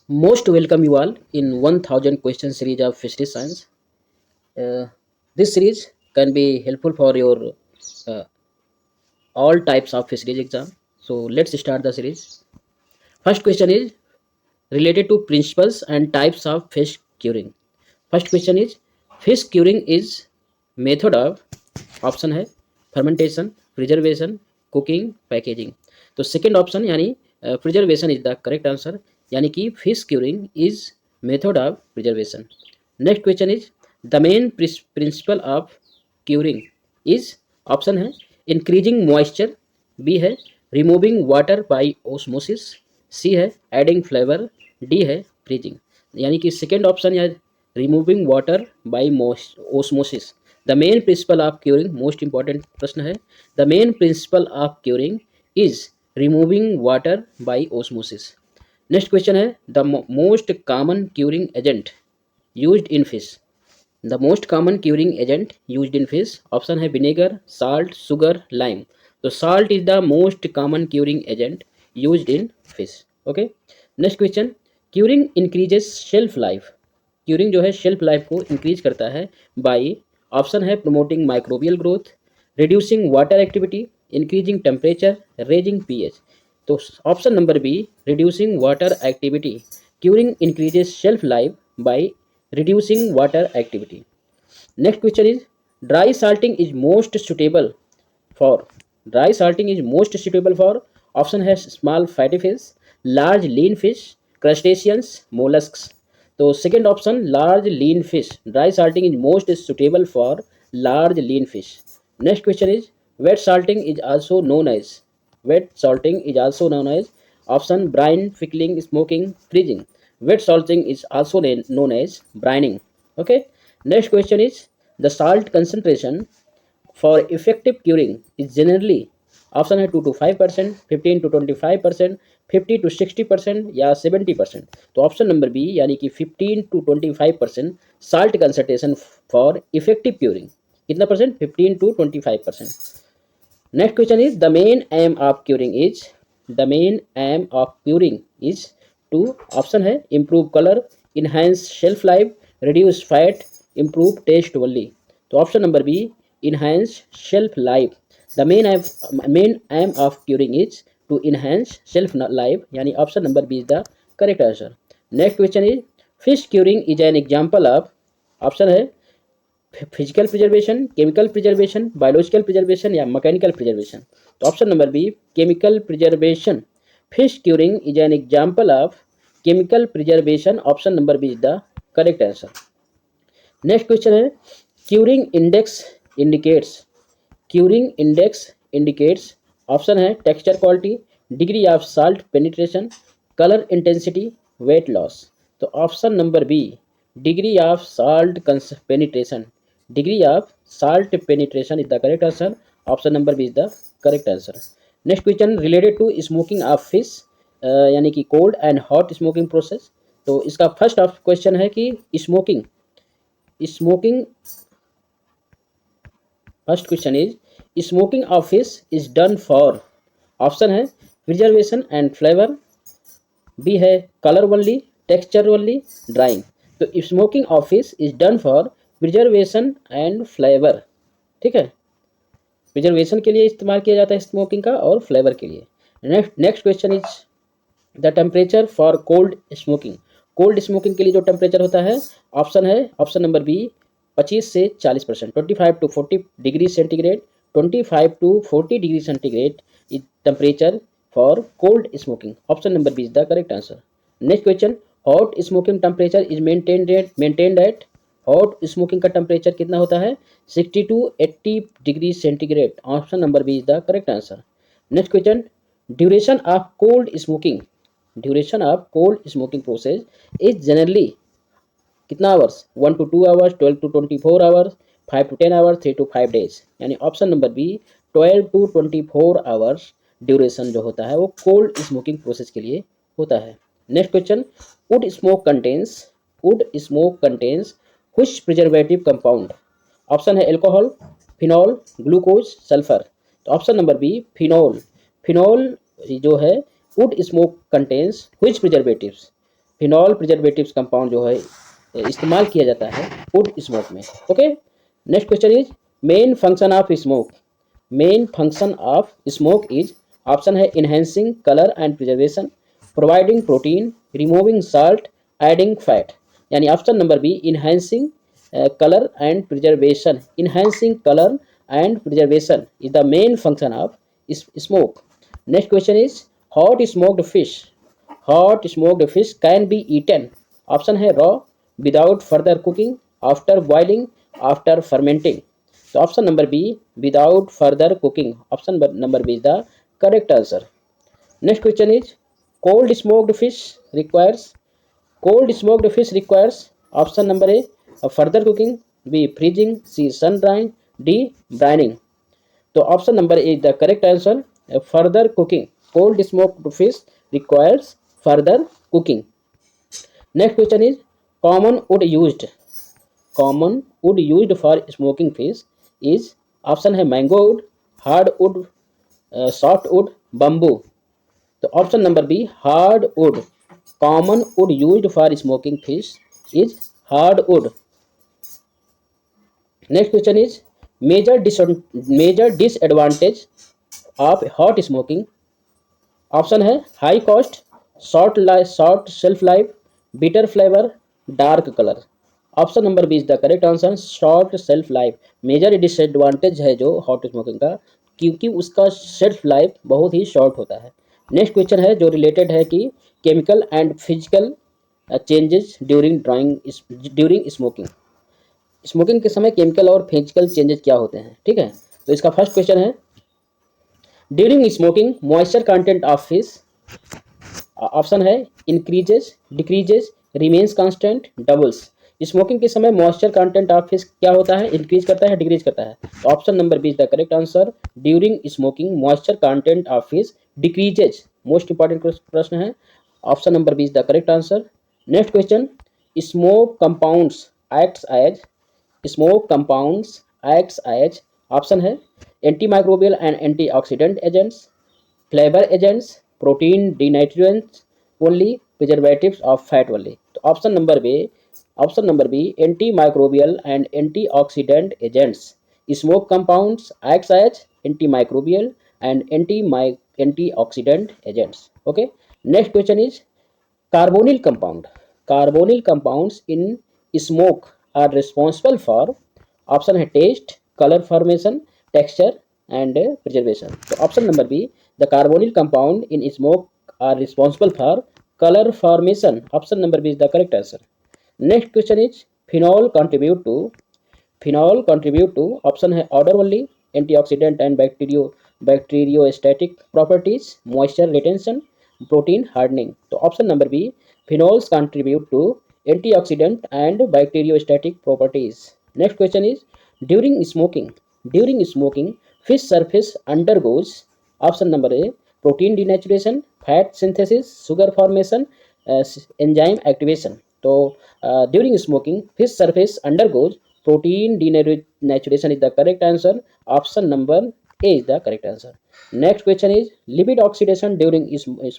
Most welcome you all in 1000 question series of fisheries science. Uh, this series can be helpful for your uh, all types of fisheries exam. So let's start the series. First question is related to principles and types of fish curing. First question is fish curing is method of option है fermentation, preservation, cooking, packaging. तो second option यानी preservation is the correct answer. यानी कि fish curing is method of preservation. Next question is the main principle of curing is option है increasing moisture, B है removing water by osmosis, C है adding flavor, D है freezing. यानी कि second option है removing water by osmosis. The main principle of curing most important प्रश्न है. The main principle of curing is removing water by osmosis. Next question है the most common curing agent used in fish. The most common curing agent used in fish option है vinegar, salt, sugar, lime. तो salt is the most common curing agent used in fish. Okay. Next question curing increases shelf life. Curing जो है shelf life को increase करता है by option है promoting microbial growth, reducing water activity, increasing temperature, raising pH. तो option number B reducing water activity. Curing increases shelf life by reducing water activity. Next question is dry salting is most suitable for. Dry salting is most suitable for option has small fatty fish, large lean fish, crustaceans, mollusks. तो second option large lean fish. Dry salting is most suitable for large lean fish. Next question is wet salting is also known as. Wet salting is also known as option brine, pickling, smoking, freezing. Wet salting is also known as brining. Okay. Next question is the salt concentration for effective curing is generally option है 2 to 5%, 15 to 25%, 50 to 60% या 70%. तो option number B यानी कि 15 to 25% salt concentration for effective curing. कितना percent? 15 to 25%. Next question is the main aim of curing is. The main aim of curing is to option है improve colour, enhance shelf life, reduce fat, improve taste only. तो option number B enhance shelf life. The main aim of curing is to enhance shelf life यानी option number B is the correct answer. Next question is fish curing is an example of option है physical preservation, chemical preservation, biological preservation या mechanical preservation. तो option number B chemical preservation. Fish curing is an example of chemical preservation. Option number B is the correct answer. Next question है curing index indicates. Curing index indicates option है texture quality, degree of salt penetration, colour intensity, weight loss. तो option number B degree of salt penetration. Degree of salt penetration is the correct answer. Option number B is the correct answer. Next question related to smoking of fish यानी कि cold and hot smoking process. तो इसका first of question है कि smoking smoking first question is smoking of fish is done for option है preservation and flavour, B है colour only, texture only, drying. तो smoking of fish is done for preservation and flavour. ठीक है, preservation के लिए इस्तेमाल किया जाता है स्मोकिंग का और फ्लेवर के लिए. Next question is the temperature for cold smoking. Cold smoking के लिए जो टेम्परेचर होता है ऑप्शन है ऑप्शन नंबर बी 25 से 40%, 25 to 40 degree centigrade, 25 to 40 degree centigrade is temperature for cold smoking. Option number B is the correct answer. Next question hot smoking temperature is maintained at. Hot smoking का temperature कितना होता है? 60 to 80 degree centigrade. Option number B is the correct answer. Next question duration of cold smoking. Duration of cold smoking process is generally कितना hours? 1 to 2 hours, 12 to 24 hours, 5 to 10 hours, 3 to 5 days. यानी option number B 12 to 24 hours duration जो होता है वो cold smoking process के लिए होता है. Next question wood smoke contains which preservative compound. Option है एल्कोहल, फिनॉल, ग्लूकोज, सल्फर. तो option number B phenol. Phenol जो है wood smoke contains which preservatives. Phenol preservatives compound जो है इस्तेमाल किया जाता है वुड स्मोक में। Okay, next question is main function of smoke. Main function of smoke is, option है enhancing colour and preservation, providing protein, removing salt, adding fat. यानी option number B enhancing colour and preservation. Enhancing colour and preservation is the main function of smoke. Next question is hot smoked fish. Hot smoked fish can be eaten. Option है raw, without further cooking, after boiling, after fermenting. So option number B, without further cooking. Option number B is the correct answer. Next question is cold smoked fish requires. Cold smoked fish requires, option number A, further cooking, B, freezing, C, sun drying, D, brining. तो option number A is the correct answer, further cooking. Cold smoked fish requires further cooking. Next question is common wood used. Common wood used for smoking fish is, option है mango wood, hard wood, soft wood, bamboo. तो option number B hard wood. Common wood used for smoking fish is hard wood. Next question is major disadvantage of hot smoking. Option है high cost, short shelf life, bitter flavour, dark colour. Option number B is the correct answer, short shelf life. Major disadvantage है जो hot smoking का, क्योंकि उसका shelf life बहुत ही short होता है। Next question है जो रिलेटेड है कि chemical and physical changes during smoking. Smoking के समय केमिकल और फिजिकल चेंजेस क्या होते हैं, ठीक है। तो इसका फर्स्ट क्वेश्चन है during smoking moisture content of fish. Option है increases, decreases, remains constant, doubles. Smoking के समय मॉइस्चर कंटेंट ऑफ फिश क्या होता है, इंक्रीज करता है, डिक्रीज करता है। तो option number B is the correct answer, during smoking moisture content of fish decreases. Most important प्रश्न है, option number B is the correct answer. Next question smoke compounds acts as. Smoke compounds acts as, option है antimicrobial and antioxidant agents, flavour agents, protein denaturants only, preservatives of fat only. तो option number B antimicrobial and antioxidant agents. Smoke compounds acts as antimicrobial and antioxidant agents. Okay, next question is carbonyl compound. Carbonyl compounds in smoke are responsible for, option है taste, color formation, texture and preservation. So option number B, the carbonyl compound in smoke are responsible for color formation. Option number B is the correct answer. Next question is phenol contribute to, option है odor only, antioxidant and bacteriostatic properties, moisture retention, protein hardening. तो option number B phenols contribute to antioxidant and bacteriostatic properties. Next question is during smoking fish surface undergoes, option number A, protein denaturation, fat synthesis, sugar formation, enzyme activation. तो during smoking fish surface undergoes protein denaturation is the correct answer. Option number A is the correct answer. Next question is lipid oxidation during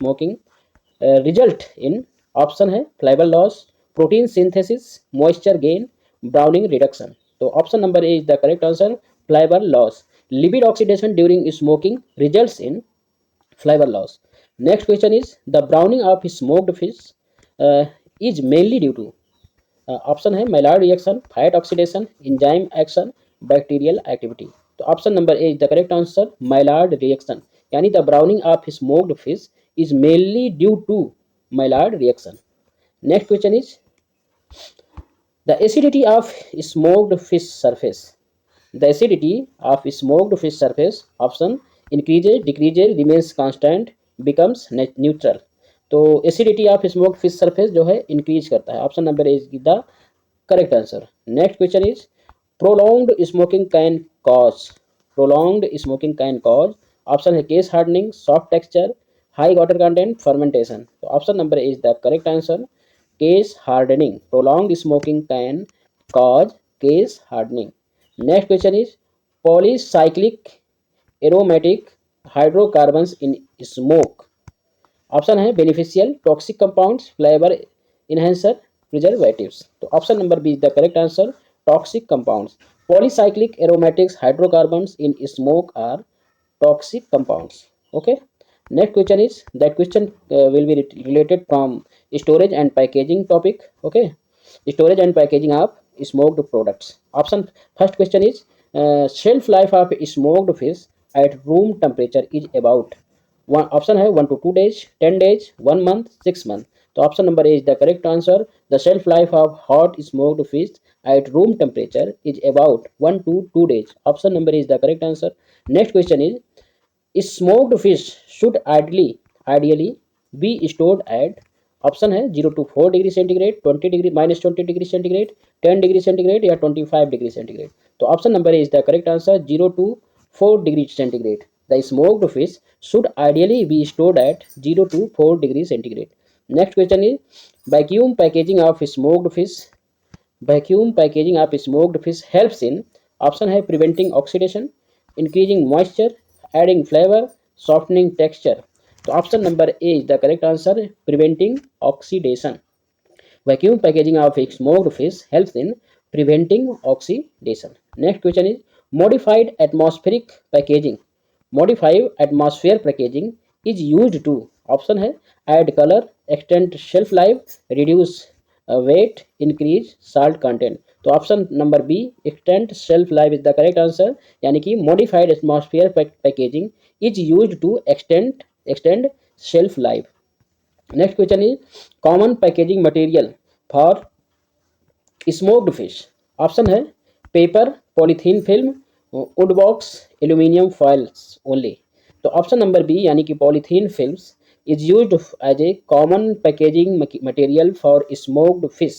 smoking result in, option है flavour loss, protein synthesis, moisture gain, browning reduction. तो option number A is the correct answer, flavour loss. Lipid oxidation during smoking results in flavour loss. Next question is the browning of smoked fish is mainly due to, option है Maillard reaction, fat oxidation, enzyme action, bacterial activity. तो option number A is the correct answer, Maillard reaction. यानी the browning of smoked fish is mainly due to Maillard reaction. Next question is the acidity of smoked fish surface. The acidity of smoked fish surface, option increases, decreases, remains constant, becomes neutral. तो acidity of smoked fish surface जो है increase करता है। Option number is the correct answer. Next question is prolonged smoking can cause, option है case hardening, soft texture, high water content, fermentation. तो option number is the correct answer, case hardening. Prolonged smoking can cause case hardening. Next question is polycyclic aromatic hydrocarbons in smoke, option है beneficial, toxic compounds, flavour enhancer, preservatives. So option number B is the correct answer. Toxic compounds. Polycyclic aromatics hydrocarbons in smoke are toxic compounds. Okay. Next question is that question will be related from storage and packaging topic. Okay. Storage and packaging of smoked products. Option first question is shelf life of smoked fish at room temperature is about one option है 1 to 2 days, 10 days, 1 month, 6 months. तो option number A is the correct answer. The shelf life of hot smoked fish at room temperature is about 1 to 2 days. Option number is the correct answer. Next question is smoked fish should ideally be stored at option है 0 to 4 degree centigrade, 20 degree -20 degree centigrade, 10 degree centigrade या 25 degree centigrade. तो option number is the correct answer 0 to 4 degree centigrade. The smoked fish should ideally be stored at 0 to 4 degree centigrade. Next question is vacuum packaging of smoked fish. Vacuum packaging of smoked fish helps in option है preventing oxidation, increasing moisture, adding flavor, softening texture. तो option number A is the correct answer preventing oxidation. Vacuum packaging of smoked fish helps in preventing oxidation. Next question is modified atmospheric packaging. Modified atmosphere packaging is used to option है add color, extend shelf life, reduce weight, increase salt content. तो option number B extend shelf life is the correct answer. यानी कि modified atmosphere packaging is used to extend shelf life. Next question is common packaging material for smoked fish. Option है paper, polythene film, wood box, aluminium foils only. तो option number B यानी कि polythene films is used as a common packaging material for smoked fish.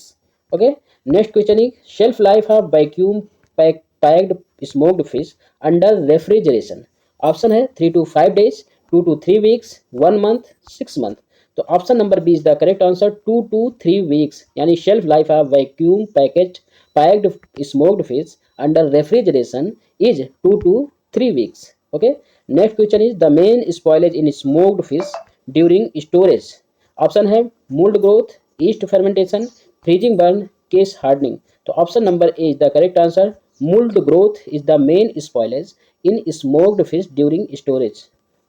Okay. Next question is shelf life of vacuum packed smoked fish under refrigeration. Option है 3 to 5 days, 2 to 3 weeks, 1 month, 6 month. तो option number B is the correct answer 2 to 3 weeks. यानी shelf life of vacuum packed smoked fish under refrigeration is 2 to 3 weeks. Okay. Next question is the main spoilage in smoked fish during storage. Option है mould growth, yeast fermentation, freezing burn, case hardening. तो option number A is the correct answer. Mould growth is the main spoilage in smoked fish during storage.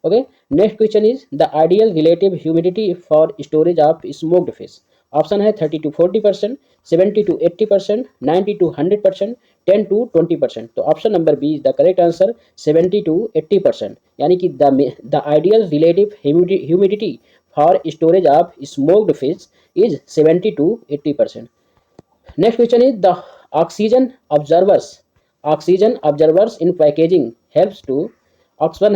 Okay. Next question is the ideal relative humidity for storage of smoked fish. Option है 30 to 40%, 70 to 80%, 90 to 100%, 10 to 20%. तो option number B is the correct answer 70 to 80%. यानी कि the ideal relative humidity for storage of smoked fish is 70 to 80%. Next question is the oxygen observers in packaging helps to option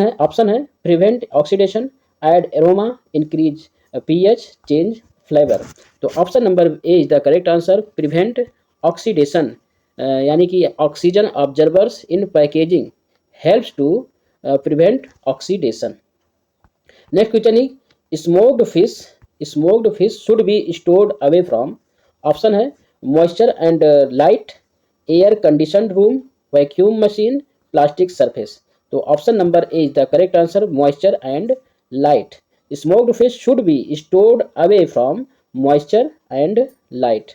है prevent oxidation, add aroma, increase pH, change flavour. तो option number A is the correct answer prevent oxidation. यानी कि oxygen observers in packaging helps to prevent oxidation. Next question is smoked fish should be stored away from. Option है moisture and light, air conditioned room, vacuum machine, plastic surface. तो option number A is the correct answer moisture and light. Smoked fish should be stored away from moisture and light.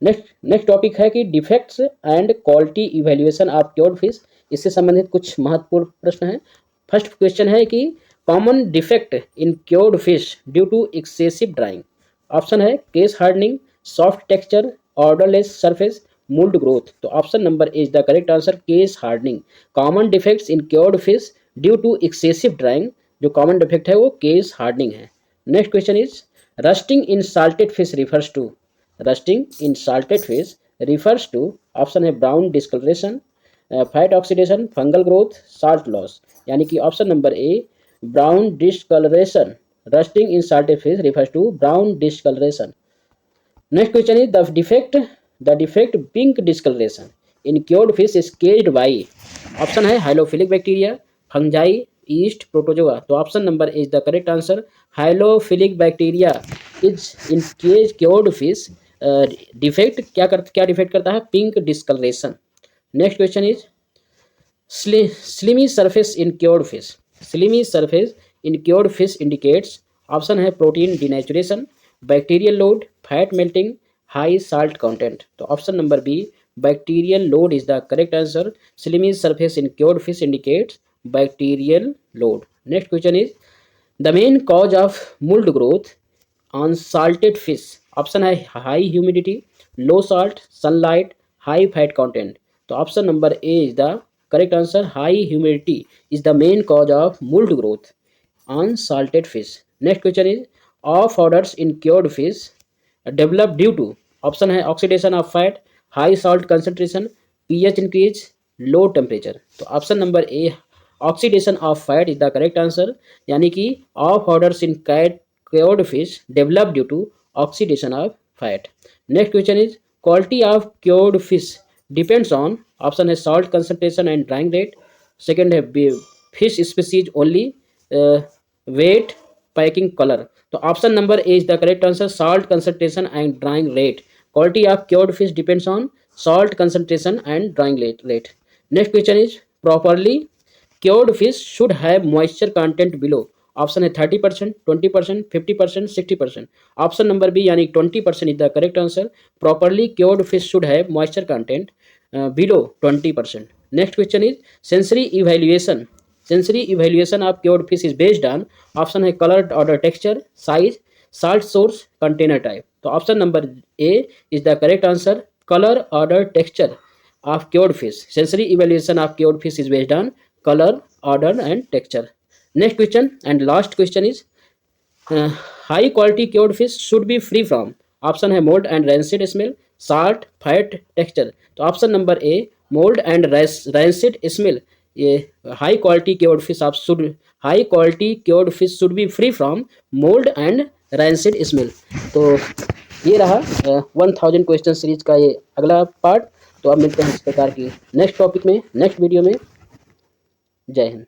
Next topic है कि defects and quality evaluation of cured fish. इससे संबंधित कुछ महत्वपूर्ण प्रश्न हैं. First question है कि common defect in cured fish due to excessive drying. Option है case hardening, soft texture, odourless surface, mould growth. तो option number is the correct answer case hardening. Common defects in cured fish due to excessive drying, जो common defect है वो case hardening है. Next question is rusting in salted fish refers to. Option है brown discolouration, fat oxidation, fungal growth, salt loss. यानी कि option number A brown discolouration. Rusting in salted fish refers to brown discolouration. Next question is the defect pink discolouration in cured fish is caused by. Option है halophilic bacteria, fungi, yeast, protozoa. तो option number is the correct answer halophilic bacteria is in cause cured fish. Defect क्या defect करता है? Pink discolouration. Next question is slimy surface in cured fish. Slimy surface in cured fish indicates. Option है protein denaturation, bacterial load, fat melting, high salt content. तो option number B bacterial load is the correct answer. Slimy surface in cured fish indicates bacterial load. Next question is the main cause of mold growth on salted fish. Option है high humidity, low salt, sunlight, high fat content. तो option number A is the correct answer. High humidity is the main cause of mould growth on salted fish. Next question is off orders in cured fish develop due to option है oxidation of fat, high salt concentration, pH increase, low temperature. तो option number A oxidation of fat is the correct answer, यानी कि of orders in cured fish develop due to oxidation of fat. Next question is quality of cured fish depends on option है salt concentration and drying rate. Second है fish species only, weight, packing colour. तो option number A is the correct answer. Salt concentration and drying rate. Quality of cured fish depends on salt concentration and drying rate. Next question is properly cured fish should have moisture content below. Option है 30%, 20%, 50%, 60%। Option number B यानी 20% is the correct answer. Properly cured fish should have moisture content below 20%। Next question is sensory evaluation. Sensory evaluation of cured fish is based on option है colour, odour, texture, size, salt source, container type. तो option number A is the correct answer. Colour, odour, texture of cured fish. Sensory evaluation of cured fish is based on colour, odour and texture. Next question and last question is high quality cured fish should be free from option है mould and rancid smell, salt, fat, texture. तो option number A mould and rancid smell. ये high quality cured fish आप should high quality cured fish should be free from mould and rancid smell. तो ये रहा 1000 question series का ये अगला part. तो अब मिलते हैं इस प्रकार की नेक्स्ट टॉपिक में, नेक्स्ट वीडियो में। जय हिंद।